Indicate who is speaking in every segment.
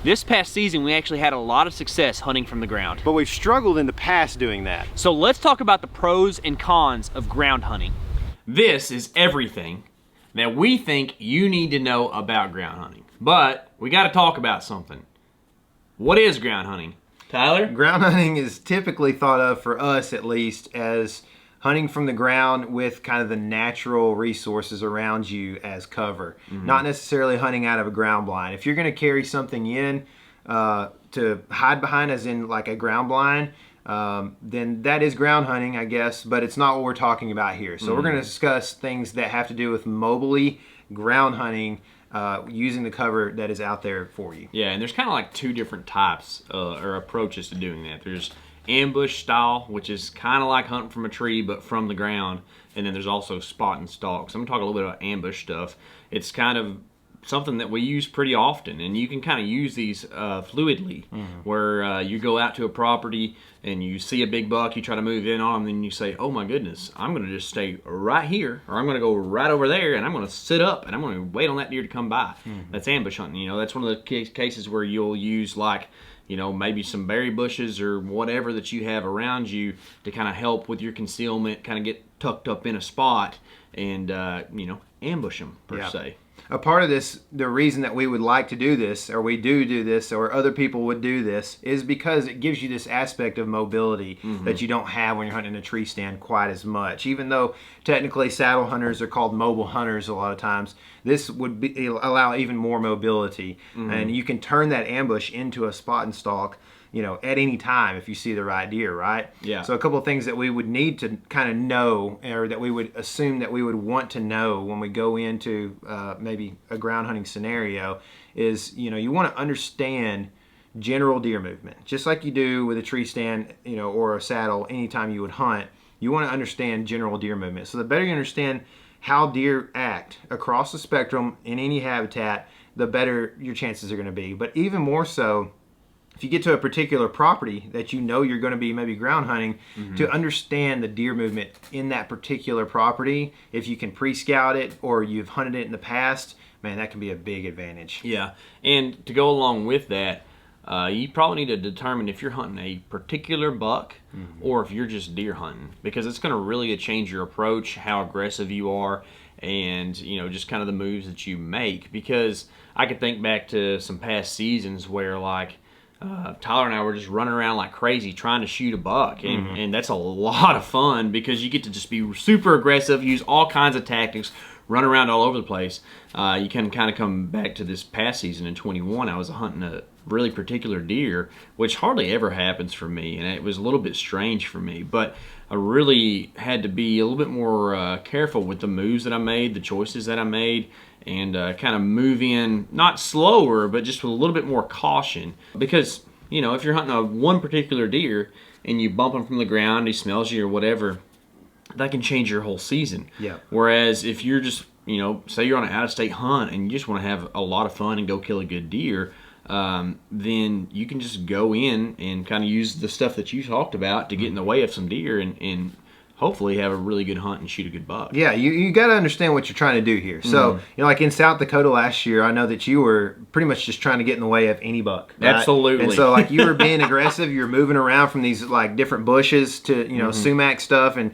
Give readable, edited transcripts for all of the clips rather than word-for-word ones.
Speaker 1: This past season, we actually had a lot of success hunting from the ground.
Speaker 2: But we've struggled in the past doing that.
Speaker 1: So let's talk about the pros and cons of ground hunting.
Speaker 3: This is everything that we think you need to know about ground hunting. But we got to talk about something. What is ground hunting? Tyler?
Speaker 2: Ground hunting is typically thought of, for us at least, as hunting from the ground with kind of the natural resources around you as cover. Not necessarily hunting out of a ground blind. If you're going to carry something in to hide behind, as in like a ground blind, then that is ground hunting, I guess, but it's not what we're talking about here. So we're going to discuss things that have to do with mobily ground hunting, using the cover that is out there for you.
Speaker 3: Yeah, and there's kind of like two different types or approaches to doing that. There's ambush style, which is kind of like hunting from a tree but from the ground, and then there's also spot and stalk. So I'm gonna talk a little bit about ambush stuff. It's kind of something that we use pretty often, and you can kind of use these fluidly, where you go out to a property and you see a big buck, you try to move in on them, and you say, oh my goodness, I'm gonna just stay right here, or I'm gonna go right over there, and I'm gonna sit up and I'm gonna wait on that deer to come by. That's ambush hunting. You know, that's one of the cases where you'll use, like, you know, maybe some berry bushes or whatever that you have around you to kind of help with your concealment, kind of get tucked up in a spot and, you know, ambush them, per se.
Speaker 2: A part of this, the reason that we would like to do this, or we do this, or other people would do this, is because it gives you this aspect of mobility that you don't have when you're hunting a tree stand quite as much. Even though technically saddle hunters are called mobile hunters a lot of times, this would allow even more mobility. And you can turn that ambush into a spot and stalk, you know, at any time if you see the right deer, right?
Speaker 3: Yeah.
Speaker 2: So a couple of things that we would need to kind of know, or that we would assume that we would want to know when we go into maybe a ground hunting scenario is, you know, you want to understand general deer movement. Just like you do with a tree stand, you know, or a saddle anytime you would hunt, you want to understand general deer movement. So the better you understand how deer act across the spectrum in any habitat, the better your chances are going to be. But even more so, if you get to a particular property that you know you're going to be maybe ground hunting, to understand the deer movement in that particular property, if you can pre-scout it or you've hunted it in the past, man, that can be a big advantage.
Speaker 3: Yeah, and to go along with that, you probably need to determine if you're hunting a particular buck or if you're just deer hunting, because it's going to really change your approach, how aggressive you are, and, you know, just kind of the moves that you make. Because I could think back to some past seasons where, like, Tyler and I were just running around like crazy trying to shoot a buck, and that's a lot of fun because you get to just be super aggressive, use all kinds of tactics, run around all over the place. You can kind of come back to this past season in 21. I was hunting a really particular deer, which hardly ever happens for me, and it was a little bit strange for me, but I really had to be a little bit more careful with the moves that I made, the choices that I made, and kind of move in, not slower, but just with a little bit more caution. Because, you know, if you're hunting one particular deer and you bump him from the ground, he smells you or whatever, that can change your whole season.
Speaker 2: Yeah.
Speaker 3: Whereas if you're just, you know, say you're on an out-of-state hunt and you just want to have a lot of fun and go kill a good deer, then you can just go in and kind of use the stuff that you talked about to get in the way of some deer and hopefully have a really good hunt and shoot a good buck.
Speaker 2: Yeah, you got to understand what you're trying to do here. So, you know, like in South Dakota last year, I know that you were pretty much just trying to get in the way of any buck. Right?
Speaker 3: Absolutely.
Speaker 2: And so, like, you were being aggressive. You were moving around from these, like, different bushes to, you know, sumac stuff and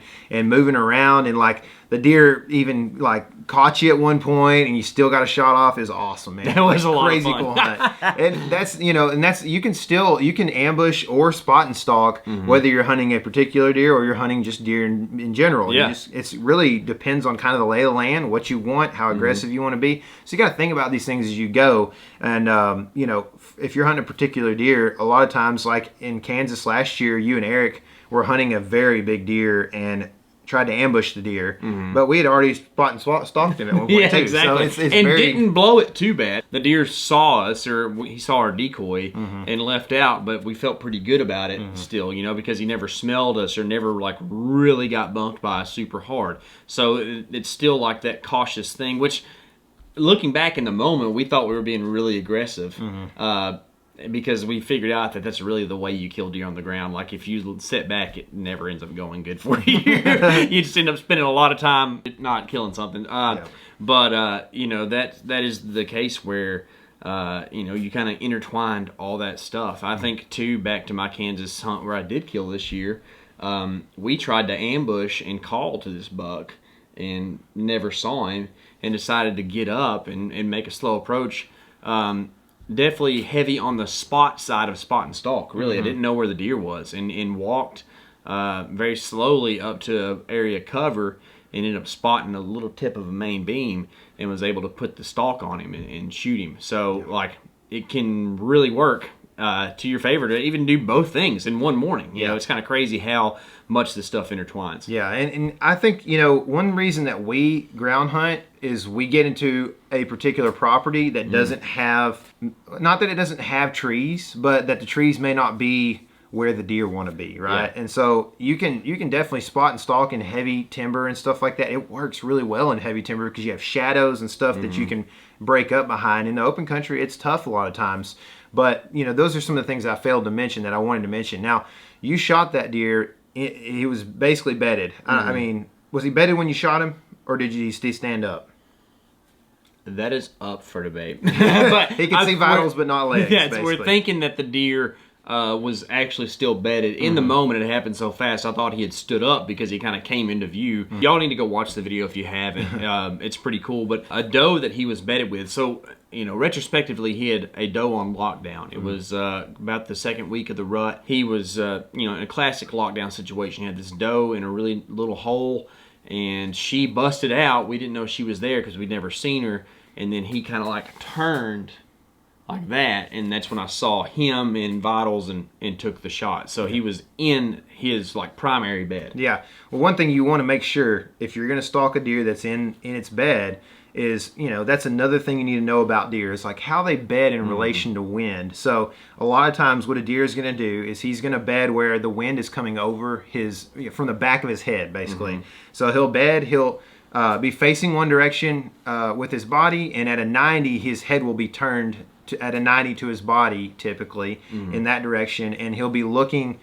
Speaker 2: moving around. And, like, the deer even, like, caught you at one point and you still got a shot off. Is awesome, man.
Speaker 3: That was a lot of
Speaker 2: crazy
Speaker 3: fun.
Speaker 2: cool hunt. And that's, you know, and that's, you can ambush or spot and stalk, whether you're hunting a particular deer or you're hunting just deer in general.
Speaker 3: Yeah.
Speaker 2: It's really depends on kind of the lay of the land, what you want, how aggressive you want to be. So you got to think about these things as you go. And, you know, if you're hunting a particular deer, a lot of times, like in Kansas last year, you and Eric were hunting a very big deer and tried to ambush the deer, but we had already spot and stalked him at one point
Speaker 3: Yeah,
Speaker 2: too.
Speaker 3: exactly.
Speaker 2: So it's
Speaker 3: and
Speaker 2: very,
Speaker 3: didn't blow it too bad. The deer saw us, or he saw our decoy and left out, but we felt pretty good about it still, you know, because he never smelled us or never like really got bumped by us super hard. So it's still like that cautious thing, which looking back in the moment, we thought we were being really aggressive. Because we figured out that that's really the way you kill deer on the ground. Like, if you sit back, it never ends up going good for you. You just end up spending a lot of time not killing something. But, you know, that is the case where you kind of intertwined all that stuff. I think too, back to my Kansas hunt where I did kill this year, we tried to ambush and call to this buck and never saw him, and decided to get up and make a slow approach. Definitely heavy on the spot side of spot and stalk. Really, I didn't know where the deer was, and walked very slowly up to an area to and ended up spotting a little tip of a main beam and was able to put the stalk on him and shoot him. So like it can really work to your favor to even do both things in one morning. You know, it's kind of crazy how much this stuff intertwines.
Speaker 2: Yeah, and I think, one reason that we ground hunt is we get into a particular property that doesn't have, not that it doesn't have trees, but that the trees may not be where the deer want to be, right? And so you can definitely spot and stalk in heavy timber and stuff like that. It works really well in heavy timber because you have shadows and stuff that you can break up behind. In the open country, it's tough a lot of times. But, those are some of the things I failed to mention that I wanted to mention. Now, you shot that deer. He was basically bedded. I mean, was he bedded when you shot him, or did he stand up?
Speaker 3: That is up for debate. But
Speaker 2: he can see vitals, but not legs.
Speaker 3: Yeah, we're thinking that the deer was actually still bedded. In the moment, it happened so fast, I thought he had stood up because he kind of came into view. Y'all need to go watch the video if you haven't. It's pretty cool. But a doe that he was bedded with, so, retrospectively, he had a doe on lockdown. It was about the second week of the rut. He was, in a classic lockdown situation. He had this doe in a really little hole, and she busted out. We didn't know she was there because we'd never seen her. And then he kind of like turned like that, and that's when I saw him in vitals and took the shot. So he was in his like primary bed. Yeah.
Speaker 2: Well, one thing you want to make sure if you're going to stalk a deer that's in its bed is, that's another thing you need to know about deer is like how they bed in relation to wind. So a lot of times what a deer is going to do is he's going to bed where the wind is coming over from the back of his head, basically. So he'll bed, he'll be facing one direction with his body, and at a 90, his head will be turned at a 90 to his body, typically, in that direction, and he'll be looking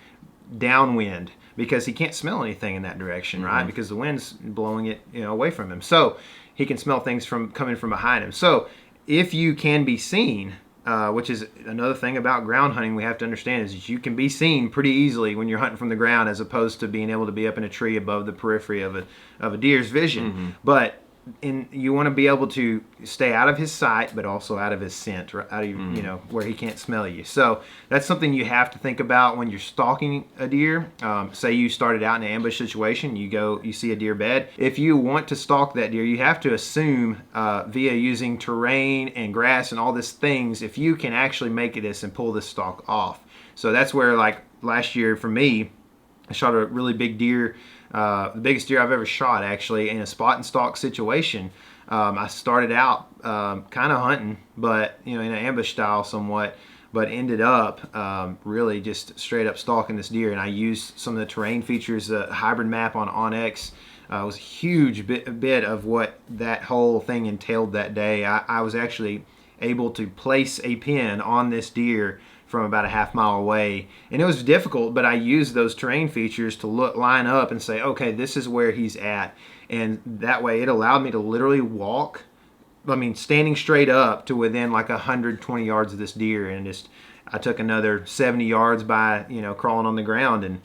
Speaker 2: downwind because he can't smell anything in that direction, right? Because the wind's blowing it away from him. So he can smell things coming from behind him. So if you can be seen, which is another thing about ground hunting we have to understand, is that you can be seen pretty easily when you're hunting from the ground as opposed to being able to be up in a tree above the periphery of a deer's vision. But you want to be able to stay out of his sight, but also out of his scent, or out of where he can't smell you. So that's something you have to think about when you're stalking a deer. Say you started out in an ambush situation, you see a deer bed. If you want to stalk that deer, you have to assume via using terrain and grass and all these things, if you can actually make this and pull this stalk off. So that's where, like last year for me, I shot a really big deer. The biggest deer I've ever shot, actually, in a spot and stalk situation. I started out kind of hunting, but in an ambush style somewhat, but ended up really just straight up stalking this deer. And I used some of the terrain features, the hybrid map on OnX. It was a huge bit of what that whole thing entailed that day. I was actually able to place a pin on this deer from about a half-mile away, and it was difficult, but I used those terrain features to line up and say, okay, this is where he's at, and that way it allowed me to literally walk, standing straight up to within like 120 yards of this deer, and I took another 70 yards by crawling on the ground, and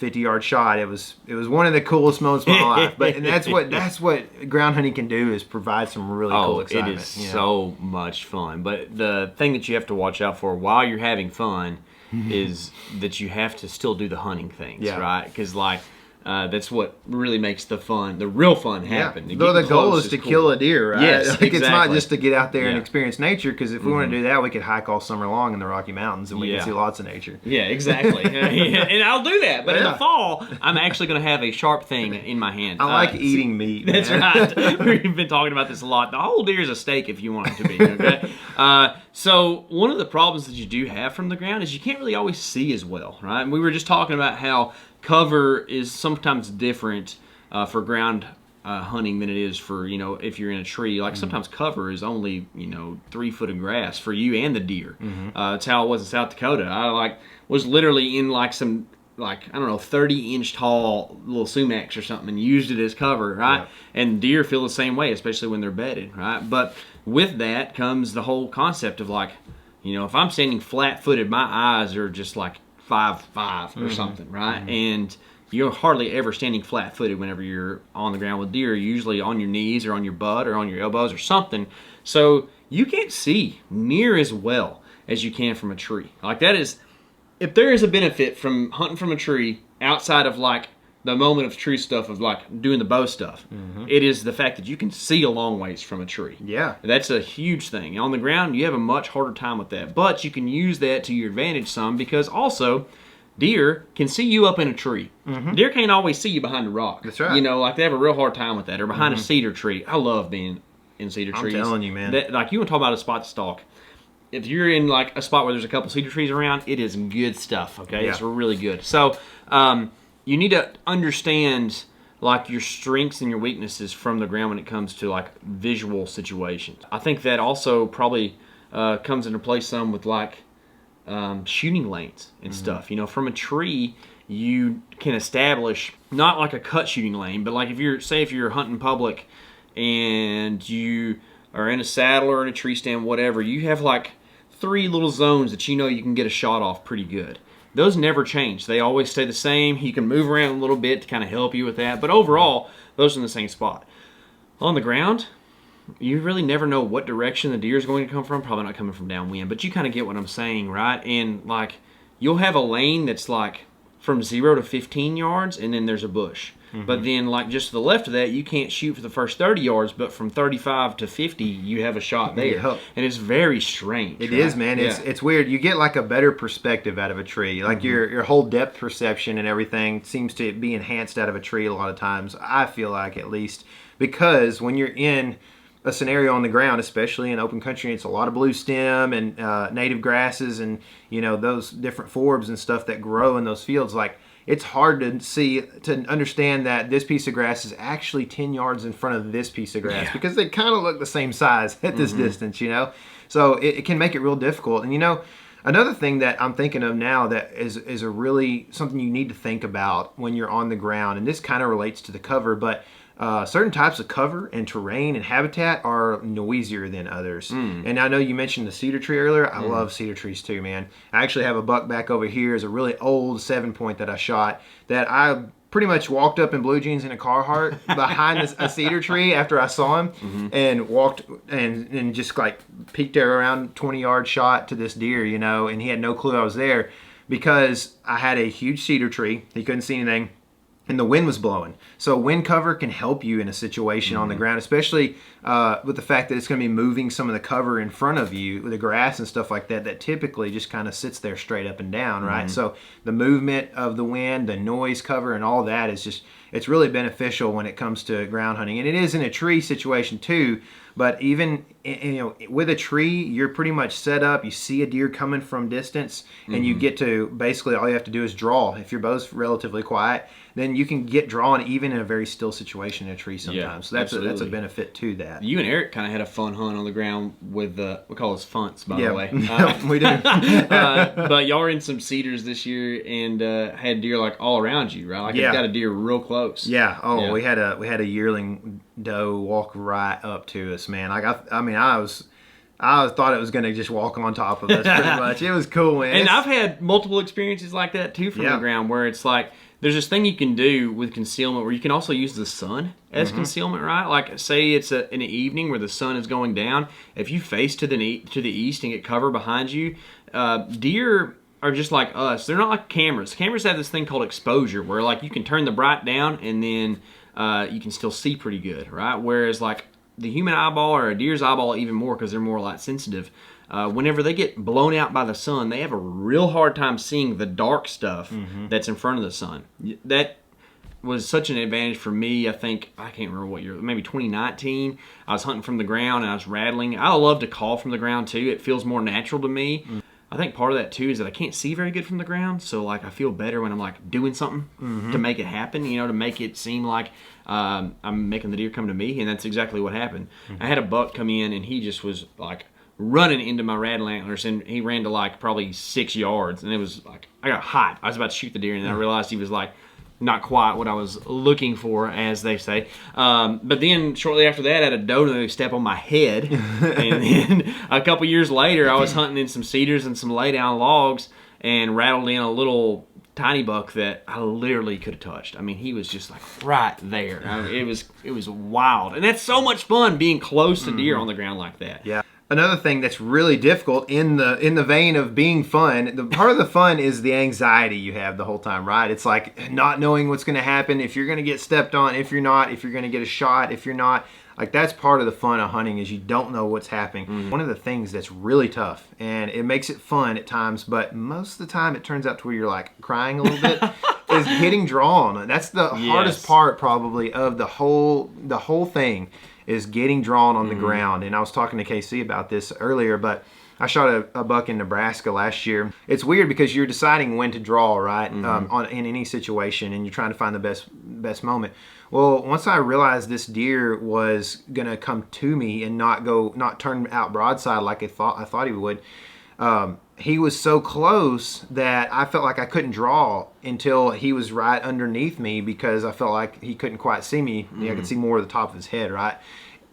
Speaker 2: 50-yard shot. It was one of the coolest moments of my life. But that's what ground hunting can do, is provide some really cool excitement.
Speaker 3: It is so much fun. But the thing that you have to watch out for while you're having fun is that you have to still do the hunting things, right? Because that's what really makes the real fun happen.
Speaker 2: Yeah. Though the goal is to kill a deer, right?
Speaker 3: Yes, exactly.
Speaker 2: It's not just to get out there and experience nature, because if we want to do that, we could hike all summer long in the Rocky Mountains and we can see lots of nature.
Speaker 3: Yeah, exactly. And I'll do that. But in the fall, I'm actually going to have a sharp thing in my hand.
Speaker 2: I like eating meat.
Speaker 3: That's right. We've been talking about this a lot. The whole deer is a steak if you want it to be, okay? So one of the problems that you do have from the ground is you can't really always see as well, right? And we were just talking about how cover is sometimes different for ground hunting than it is for, if you're in a tree. Like sometimes cover is only, 3 foot of grass for you and the deer. That's how it was in South Dakota. I was literally in some 30-inch tall little sumacs or something and used it as cover, right? Yeah. And deer feel the same way, especially when they're bedded, right? But with that comes the whole concept of like, you know, if I'm standing flat-footed, my eyes are just like 5'5" or something, right? And you're hardly ever standing flat-footed whenever you're on the ground with deer. You're usually on your knees or on your butt or on your elbows or something. So you can't see near as well as you can from a tree. Like that is, if there is a benefit from hunting from a tree outside of like the moment of true stuff of like doing the bow stuff, it is the fact that you can see a long ways from a tree.
Speaker 2: Yeah.
Speaker 3: That's a huge thing. On the ground, you have a much harder time with that. But you can use that to your advantage some, because also deer can see you up in a tree. Deer can't always see you behind a rock.
Speaker 2: That's right.
Speaker 3: You know, like they have a real hard time with that. Or behind a cedar tree. I love being in cedar trees.
Speaker 2: I'm telling you, man.
Speaker 3: Like you want to talk about a spot to stalk. If you're in like a spot where there's a couple cedar trees around, it is good stuff, okay?
Speaker 2: Yeah.
Speaker 3: It's really good. So you need to understand like your strengths and your weaknesses from the ground when it comes to like visual situations. I think that also probably comes into play some with like shooting lanes and stuff. You know, from a tree, you can establish not like a cut shooting lane, but like if you're hunting public and you are in a saddle or in a tree stand, whatever, you have like 3 little zones that you know you can get a shot off pretty good. Those never change. They always stay the same. You can move around a little bit to kind of help you with that, but overall, those are in the same spot. On the ground, you really never know what direction the deer is going to come from. Probably not coming from downwind, but you kind of get what I'm saying, right? And like, you'll have a lane that's like from 0 to 15 yards, and then there's a bush. But then, like, just to the left of that, you can't shoot for the first 30 yards, but from 35 to 50, you have a shot there.
Speaker 2: Yeah.
Speaker 3: And it's very strange.
Speaker 2: It is, man.
Speaker 3: Yeah.
Speaker 2: It's weird. You get like a better perspective out of a tree. Like your whole depth perception and everything seems to be enhanced out of a tree a lot of times. I feel like, at least, because when you're in a scenario on the ground, especially in open country, it's a lot of blue stem and native grasses and, you know, those different forbs and stuff that grow in those fields. Like, it's hard to understand that this piece of grass is actually 10 yards in front of this piece of grass, because they kind of look the same size at this distance, you know? So it can make it real difficult. And, you know, another thing that I'm thinking of now that is a really something you need to think about when you're on the ground, and this kind of relates to the cover, but certain types of cover and terrain and habitat are noisier than others. And I know you mentioned the cedar tree earlier. I love cedar trees too, man. I actually have a buck back over here. Is a really old 7-point that I shot that I pretty much walked up in blue jeans and a Carhartt behind a cedar tree after I saw him, and walked and just like peeked there around 20-yard shot to this deer, you know, and he had no clue I was there because I had a huge cedar tree. He couldn't see anything. And the wind was blowing. So wind cover can help you in a situation on the ground, especially with the fact that it's going to be moving some of the cover in front of you, the grass and stuff like that, that typically just kind of sits there straight up and down, right? So the movement of the wind, the noise cover, and all that is just, it's really beneficial when it comes to ground hunting. And it is in a tree situation too, but even, you know, with a tree, you're pretty much set up. You see a deer coming from distance, and you get to, basically all you have to do is draw. If your bow's relatively quiet, then you can get drawn even in a very still situation in a tree sometimes.
Speaker 3: Yeah,
Speaker 2: so that's a benefit to that.
Speaker 3: You and Eric kind of had a fun hunt on the ground with we call those funts, by the way.
Speaker 2: We do.
Speaker 3: But y'all were in some cedars this year and had deer like all around you, right? Like you got a deer real close.
Speaker 2: Yeah. Oh, yeah. We had a yearling doe walk right up to us, man. Like I thought it was going to just walk on top of us pretty much. It was cool, man.
Speaker 3: And I've had multiple experiences like that too from the ground, where it's like there's this thing you can do with concealment where you can also use the sun as concealment, right? Like say it's in the evening where the sun is going down. If you face to the east and get cover behind you, deer are just like us. They're not like cameras. Cameras have this thing called exposure where like you can turn the bright down and then you can still see pretty good, right? Whereas like the human eyeball or a deer's eyeball even more because they're more light sensitive. Whenever they get blown out by the sun, they have a real hard time seeing the dark stuff that's in front of the sun. That was such an advantage for me. I think, I can't remember what year, maybe 2019. I was hunting from the ground and I was rattling. I love to call from the ground too. It feels more natural to me. I think part of that too is that I can't see very good from the ground, so like I feel better when I'm like doing something to make it happen, you know, to make it seem like I'm making the deer come to me, and that's exactly what happened. I had a buck come in and he just was like running into my rattle antlers, and he ran to like probably 6 yards, and it was like I got hot. I was about to shoot the deer, and then I realized he was like not quite what I was looking for, as they say. But then shortly after that, I had a dodo step on my head. And then a couple years later, I was hunting in some cedars and some lay-down logs and rattled in a little tiny buck that I literally could have touched. I mean, he was just like right there. I mean, it was wild. And that's so much fun being close to deer on the ground like that.
Speaker 2: Yeah. Another thing that's really difficult in the vein of being fun, the part of the fun is the anxiety you have the whole time, right? It's like not knowing what's going to happen, if you're going to get stepped on, if you're not, if you're going to get a shot, if you're not. Like, that's part of the fun of hunting, is you don't know what's happening. One of the things that's really tough, and it makes it fun at times, but most of the time it turns out to where you're like crying a little bit, is getting drawn. That's the hardest part probably of the whole thing, is getting drawn on the ground. And I was talking to KC about this earlier, but I shot a buck in Nebraska last year. It's weird because you're deciding when to draw, right? In any situation, and you're trying to find the best moment. Well, once I realized this deer was gonna come to me and not turn out broadside like I thought he would, he was so close that I felt like I couldn't draw until he was right underneath me, because I felt like he couldn't quite see me. I could see more of the top of his head, right?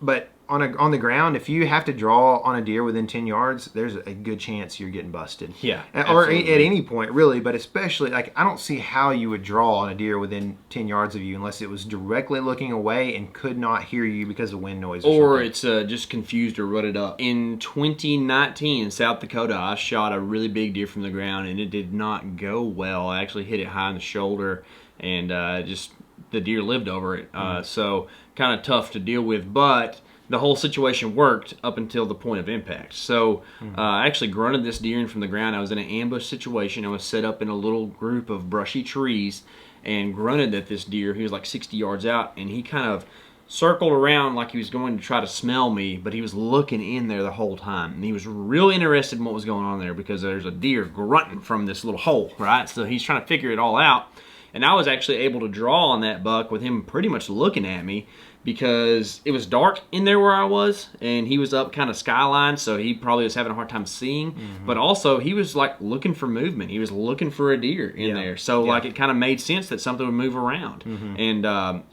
Speaker 2: But on the ground, if you have to draw on a deer within 10 yards, there's a good chance you're getting busted.
Speaker 3: Yeah,
Speaker 2: or at any point, really, but especially, like, I don't see how you would draw on a deer within 10 yards of you unless it was directly looking away and could not hear you because of wind noise
Speaker 3: or
Speaker 2: something.
Speaker 3: it's just confused or rutted up. In 2019 in South Dakota, I shot a really big deer from the ground, and it did not go well. I actually hit it high in the shoulder, and just the deer lived over it. So kind of tough to deal with, but the whole situation worked up until the point of impact. So I actually grunted this deer in from the ground. I was in an ambush situation. I was set up in a little group of brushy trees and grunted at this deer. He was like 60 yards out, and he kind of circled around like he was going to try to smell me, but he was looking in there the whole time. And he was real interested in what was going on there, because there's a deer grunting from this little hole, right? So he's trying to figure it all out. And I was actually able to draw on that buck with him pretty much looking at me, because it was dark in there where I was, and he was up kind of skyline, so he probably was having a hard time seeing. But also, he was like looking for movement. He was looking for a deer in there. So like, it kind of made sense that something would move around. And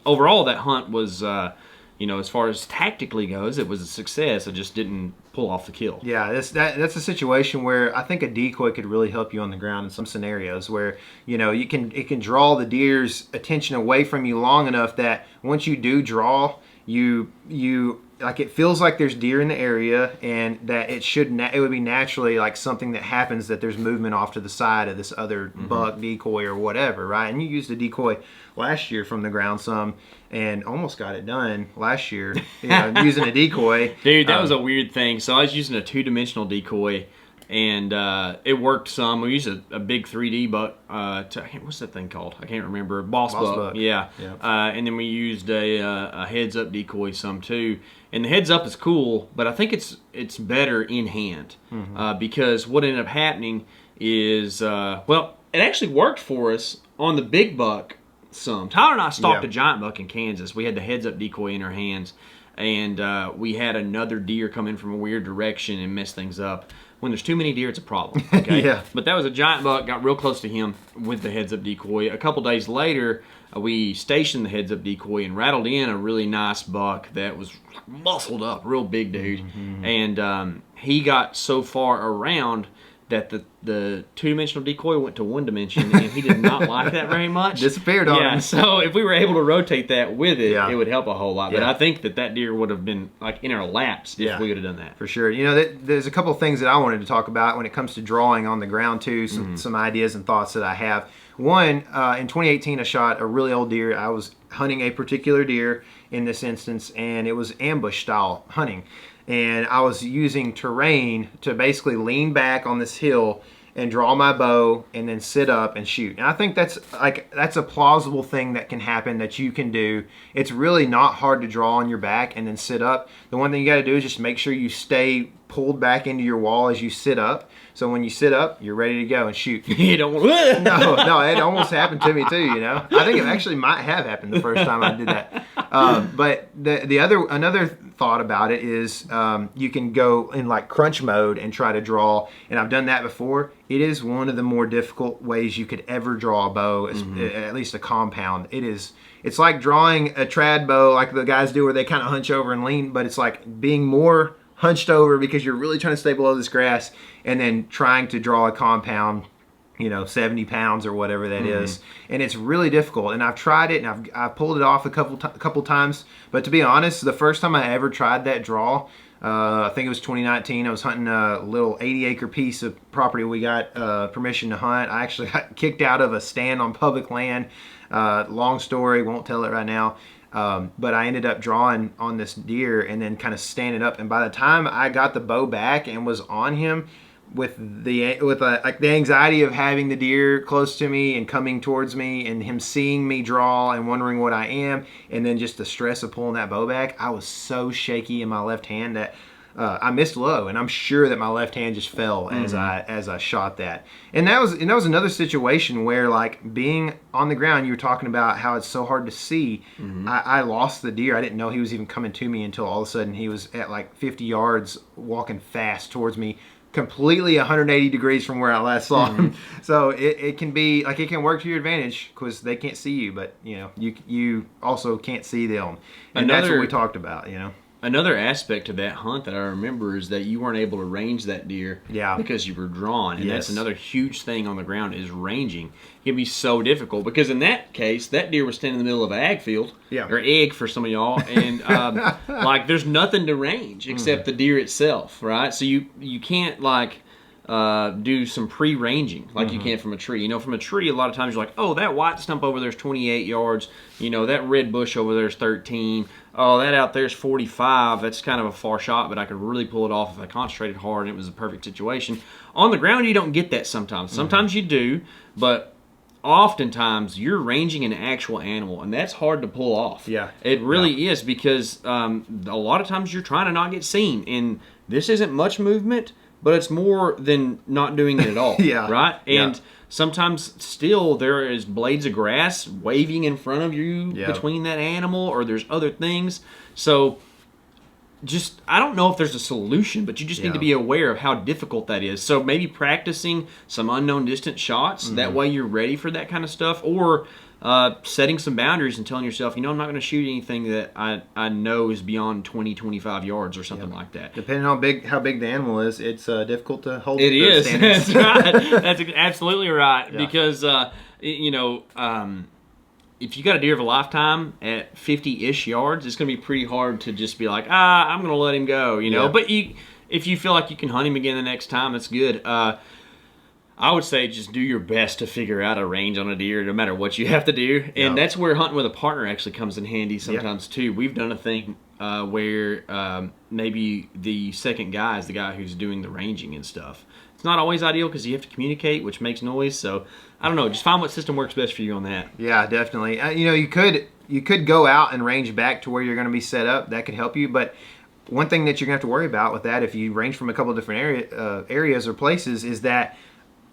Speaker 3: overall, that hunt was, as far as tactically goes, it was a success. I just didn't pull off the kill.
Speaker 2: Yeah, that's a situation where I think a decoy could really help you on the ground in some scenarios where, it can draw the deer's attention away from you long enough that once you do draw, you like, it feels like there's deer in the area, and that it would be naturally like something that happens, that there's movement off to the side of this other buck, decoy, or whatever, right? And you used a decoy last year from the ground some, and almost got it done last year, using a decoy.
Speaker 3: Dude, that was a weird thing. So I was using a 2-dimensional decoy, and it worked some. We used a big 3D buck. What's that thing called? I can't remember. Boss buck. Yeah. Yep. And then we used a heads-up decoy some too. And the heads-up is cool, but I think it's better in hand, because what ended up happening is, it actually worked for us on the big buck some. Tyler and I stalked a giant buck in Kansas. We had the heads-up decoy in our hands, and we had another deer come in from a weird direction and mess things up. When there's too many deer, it's a problem. Okay. But that was a giant buck. Got real close to him with the heads-up decoy. A couple days later, we stationed the heads-up decoy and rattled in a really nice buck that was muscled up, real big dude. And he got so far around that the 2-dimensional decoy went to 1 dimension, and he did not like that very much.
Speaker 2: Disappeared on him.
Speaker 3: So if we were able to rotate that with it, it would help a whole lot. But I think that deer would have been like in our laps if we would have done that.
Speaker 2: For sure. There's a couple of things that I wanted to talk about when it comes to drawing on the ground too, some ideas and thoughts that I have. One, in 2018, I shot a really old deer. I was hunting a particular deer in this instance, and it was ambush style hunting. And I was using terrain to basically lean back on this hill and draw my bow and then sit up and shoot. And I think that's a plausible thing that can happen, that you can do. It's really not hard to draw on your back and then sit up. The one thing you got to do is just make sure you stay pulled back into your wall as you sit up. So when you sit up, you're ready to go and shoot.
Speaker 3: You don't.
Speaker 2: No, it almost happened to me too. You know, I think it actually might have happened the first time I did that. But another thought about it is you can go in like crunch mode and try to draw. And I've done that before. It is one of the more difficult ways you could ever draw a bow, at least a compound. It's like drawing a trad bow like the guys do where they kind of hunch over and lean, but it's like being more hunched over because you're really trying to stay below this grass and then trying to draw a compound, 70 pounds or whatever that is. And it's really difficult. And I've tried it and I've pulled it off a couple times. But to be honest, the first time I ever tried that draw, I think it was 2019. I was hunting a little 80-acre piece of property we got permission to hunt. I actually got kicked out of a stand on public land. Long story, won't tell it right now. But I ended up drawing on this deer and then kind of standing up. And by the time I got the bow back and was on him, with the anxiety of having the deer close to me and coming towards me and him seeing me draw and wondering what I am, and then just the stress of pulling that bow back, I was so shaky in my left hand that I missed low, and I'm sure that my left hand just fell as I shot that. And that was another situation where, like, being on the ground, you were talking about how it's so hard to see. I lost the deer. I didn't know he was even coming to me until all of a sudden he was at like 50 yards walking fast towards me, completely 180 degrees from where I last saw him. So it can be like, it can work to your advantage because they can't see you, but you also can't see them, and that's what we talked about.
Speaker 3: Another aspect to that hunt that I remember is that you weren't able to range that deer because you were drawn. And that's another huge thing on the ground is ranging. It can be so difficult because in that case, that deer was standing in the middle of an ag field, or egg for some of y'all, and like there's nothing to range except the deer itself, right? So you can't like do some pre-ranging like you can from a tree. From a tree, a lot of times you're like, oh, that white stump over there's 28 yards. That red bush over there's 13. Oh, that out there's 45. That's kind of a far shot, but I could really pull it off if I concentrated hard and it was a perfect situation. On the ground, you don't get that sometimes. Sometimes you do, but oftentimes you're ranging an actual animal, and that's hard to pull off. Yeah, it really is, because a lot of times you're trying to not get seen, and this isn't much movement, but it's more than not doing it at all. Right? And sometimes still there is blades of grass waving in front of you between that animal, or there's other things. So just, I don't know if there's a solution, but you just need to be aware of how difficult that is. So maybe practicing some unknown distance shots, that way you're ready for that kind of stuff, or setting some boundaries and telling yourself, I'm not going to shoot anything that I know is beyond 20, 25 yards or something like that.
Speaker 2: Depending on how big the animal is, it's difficult to hold.
Speaker 3: It is. That's right. That's absolutely right. Because, if you got a deer of a lifetime at 50-ish yards, it's going to be pretty hard to just be like, I'm going to let him go, But if you feel like you can hunt him again the next time, that's good. I would say just do your best to figure out a range on a deer no matter what you have to do. And that's where hunting with a partner actually comes in handy sometimes too. We've done a thing where maybe the second guy is the guy who's doing the ranging and stuff. It's not always ideal because you have to communicate, which makes noise. So I don't know. Just find what system works best for you on that.
Speaker 2: Yeah, definitely. You could go out and range back to where you're going to be set up. That could help you. But one thing that you're going to have to worry about with that, if you range from a couple of different areas or places, is that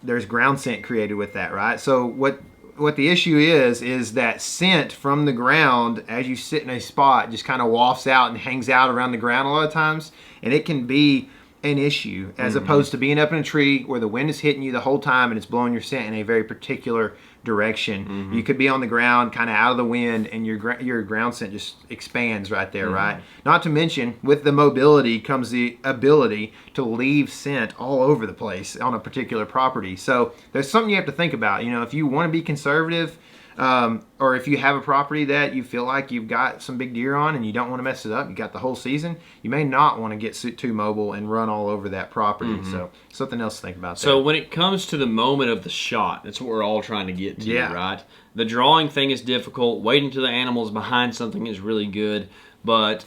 Speaker 2: there's ground scent created with that, right? So what the issue is that scent from the ground as you sit in a spot just kind of wafts out and hangs out around the ground a lot of times, and it can be an issue as opposed to being up in a tree where the wind is hitting you the whole time and it's blowing your scent in a very particular direction. You could be on the ground kind of out of the wind, and your ground scent just expands right there, right? Not to mention, with the mobility comes the ability to leave scent all over the place on a particular property. So there's something you have to think about. If you want to be conservative, or if you have a property that you feel like you've got some big deer on and you don't want to mess it up, you got the whole season, you may not want to get too mobile and run all over that property. So something else to think about there.
Speaker 3: So when it comes to the moment of the shot, that's what we're all trying to get to, right? The drawing thing is difficult. Waiting till the animal's behind something is really good. But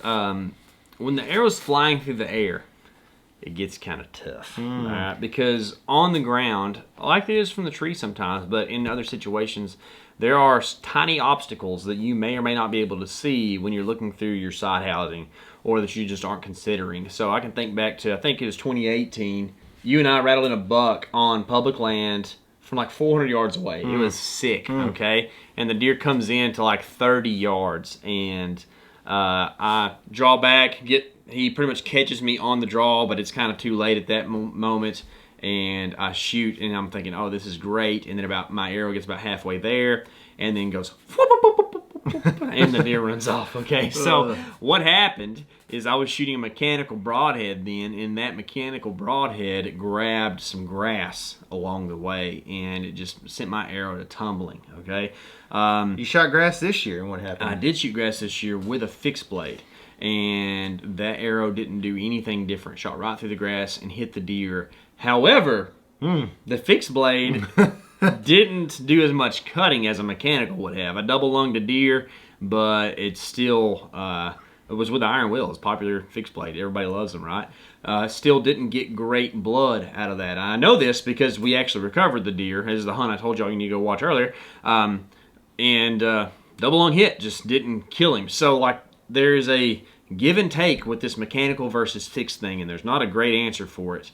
Speaker 3: when the arrow's flying through the air, it gets kind of tough, right? Because on the ground, like it is from the tree sometimes, but in other situations, there are tiny obstacles that you may or may not be able to see when you're looking through your side housing or that you just aren't considering. So I can think back to, I think it was 2018, you and I rattled in a buck on public land from like 400 yards away. It was sick, okay? And the deer comes in to like 30 yards, and I draw back, he pretty much catches me on the draw, but it's kind of too late at that moment, and I shoot, and I'm thinking, oh, this is great, and then my arrow gets about halfway there, and then goes, and the deer runs off, okay? So what happened is I was shooting a mechanical broadhead then, and that mechanical broadhead grabbed some grass along the way, and it just sent my arrow to tumbling, okay?
Speaker 2: You shot grass this year, and what happened?
Speaker 3: I did shoot grass this year with a fixed blade, and that arrow didn't do anything different. Shot right through the grass and hit the deer. However, the fixed blade didn't do as much cutting as a mechanical would have. I double lunged a deer, but it still, it was with the iron wheel. It's popular fixed blade. Everybody loves them, right? Still didn't get great blood out of that. I know this because we actually recovered the deer. This is the hunt I told y'all you need to go watch earlier. And double lung hit just didn't kill him. So, like, there's a give and take with this mechanical versus fixed thing, and there's not a great answer for it.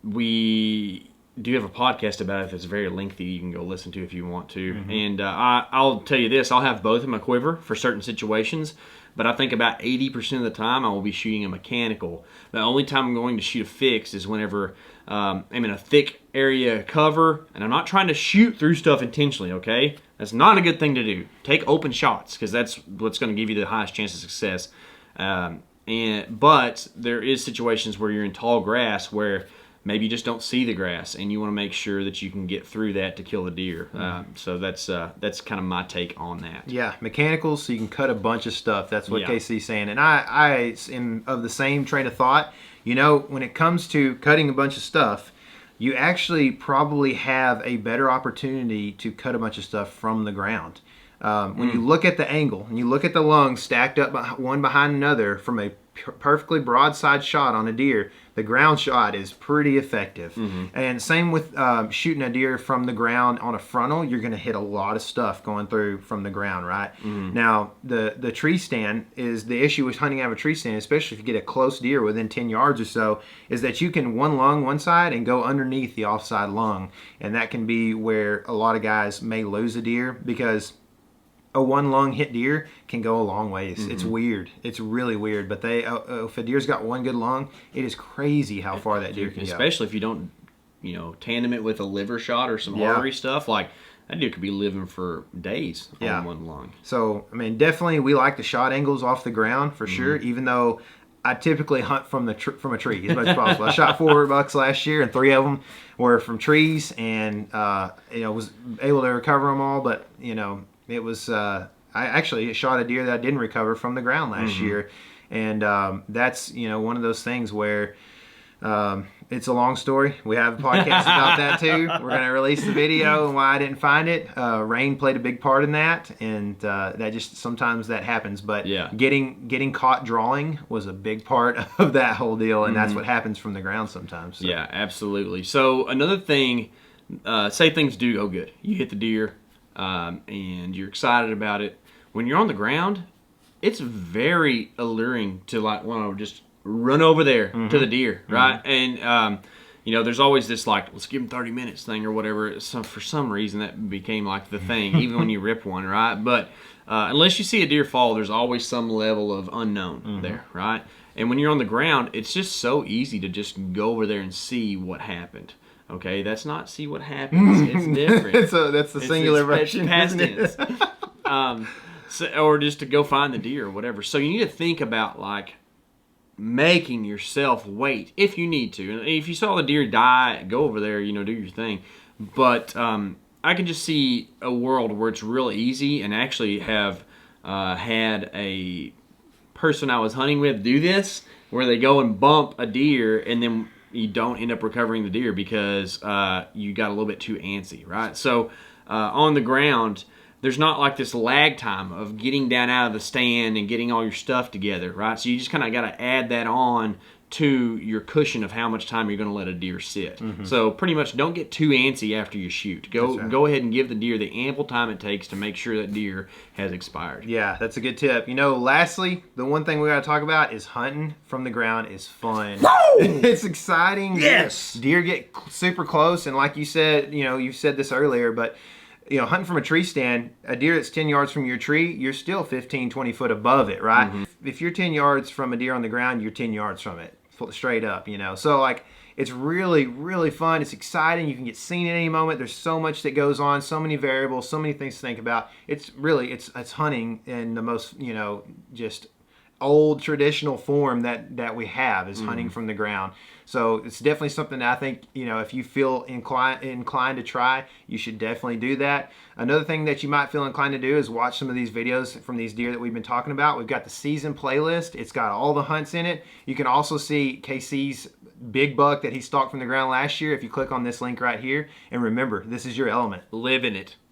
Speaker 3: We do have a podcast about it that's very lengthy. You can go listen to if you want to. And I'll tell you this, I'll have both in my quiver for certain situations, but I think about 80% of the time I will be shooting a mechanical. The only time I'm going to shoot a fixed is whenever I'm in a thick area of cover, and I'm not trying to shoot through stuff intentionally, okay? That's not a good thing to do. Take open shots, because that's what's going to give you the highest chance of success. But there is situations where you're in tall grass where maybe you just don't see the grass, and you want to make sure that you can get through that to kill the deer. So that's kind of my take on that.
Speaker 2: Yeah, mechanicals, so you can cut a bunch of stuff. That's what KC's saying. And I am of the same train of thought. You know, when it comes to cutting a bunch of stuff, you actually probably have a better opportunity to cut a bunch of stuff from the ground. When you look at the angle, and you look at the lungs stacked up one behind another from a perfectly broadside shot on a deer, the ground shot is pretty effective. And same with shooting a deer from the ground on a frontal, you're going to hit a lot of stuff going through from the ground, right? Now, the tree stand is the issue with hunting out of a tree stand, especially if you get a close deer within 10 yards or so, is that you can one lung one side and go underneath the offside lung. And that can be where a lot of guys may lose a deer, because a one lung hit deer can go a long ways. It's weird. It's really weird. But if a deer's got one good lung, it is crazy how far that deer can go.
Speaker 3: Especially if you don't, tandem it with a liver shot or some artery stuff. Like, that deer could be living for days on one lung.
Speaker 2: So, I mean, definitely we like the shot angles off the ground for sure, even though I typically hunt from a tree as much as possible. I shot 4 bucks last year, and 3 of them were from trees, and was able to recover them all. But it was I actually shot a deer that I didn't recover from the ground last year, and that's one of those things where it's a long story. We have a podcast about that too. We're going to release the video and why I didn't find it. Rain played a big part in that, and that just sometimes that happens. But getting caught drawing was a big part of that whole deal, and that's what happens from the ground sometimes. So.
Speaker 3: Yeah, absolutely. So another thing, say things do go good. You hit the deer, and you're excited about it. When you're on the ground, it's very alluring to want to just run over there to the deer, right? And there's always this let's give him 30 minutes thing or whatever. So for some reason that became like the thing, even when you rip one, right? But unless you see a deer fall, there's always some level of unknown there, right? And when you're on the ground, it's just so easy to just go over there and see what happened. Okay, that's not see what happens. It's different.
Speaker 2: That's the singular version.
Speaker 3: Past tense. Or just to go find the deer or whatever. So you need to think about making yourself wait if you need to. And if you saw the deer die, go over there. Do your thing. But I can just see a world where it's real easy, and actually have had a person I was hunting with do this, where they go and bump a deer, and then you don't end up recovering the deer because you got a little bit too antsy, right? So on the ground, there's not this lag time of getting down out of the stand and getting all your stuff together, right? So you just kind of got to add that on to your cushion of how much time you're going to let a deer sit. So pretty much don't get too antsy after you shoot. Go ahead and give the deer the ample time it takes to make sure that deer has expired.
Speaker 2: Yeah, that's a good tip. You know, lastly, the one thing we got to talk about is hunting from the ground is fun. It's exciting.
Speaker 3: Yes.
Speaker 2: Deer get super close, and like you said, you know, you said this earlier, but you know, hunting from a tree stand, a deer that's 10 yards from your tree, you're still 15, 20 foot above it, right? If you're 10 yards from a deer on the ground, you're 10 yards from it, straight up, you know. So, like, it's really, really fun. It's exciting. You can get seen at any moment. There's so much that goes on, so many variables, so many things to think about. It's really, it's hunting in the most, you know, just old traditional form that we have is hunting from the ground. So it's definitely something that I think, you know, if you feel inclined to try, you should definitely do that. Another thing that you might feel inclined to do is watch some of these videos from these deer that we've been talking about. We've got the season playlist. It's got all the hunts in it. You can also see KC's big buck that he stalked from the ground last year if you click on this link right here. And remember, this is your element.
Speaker 3: Live in it.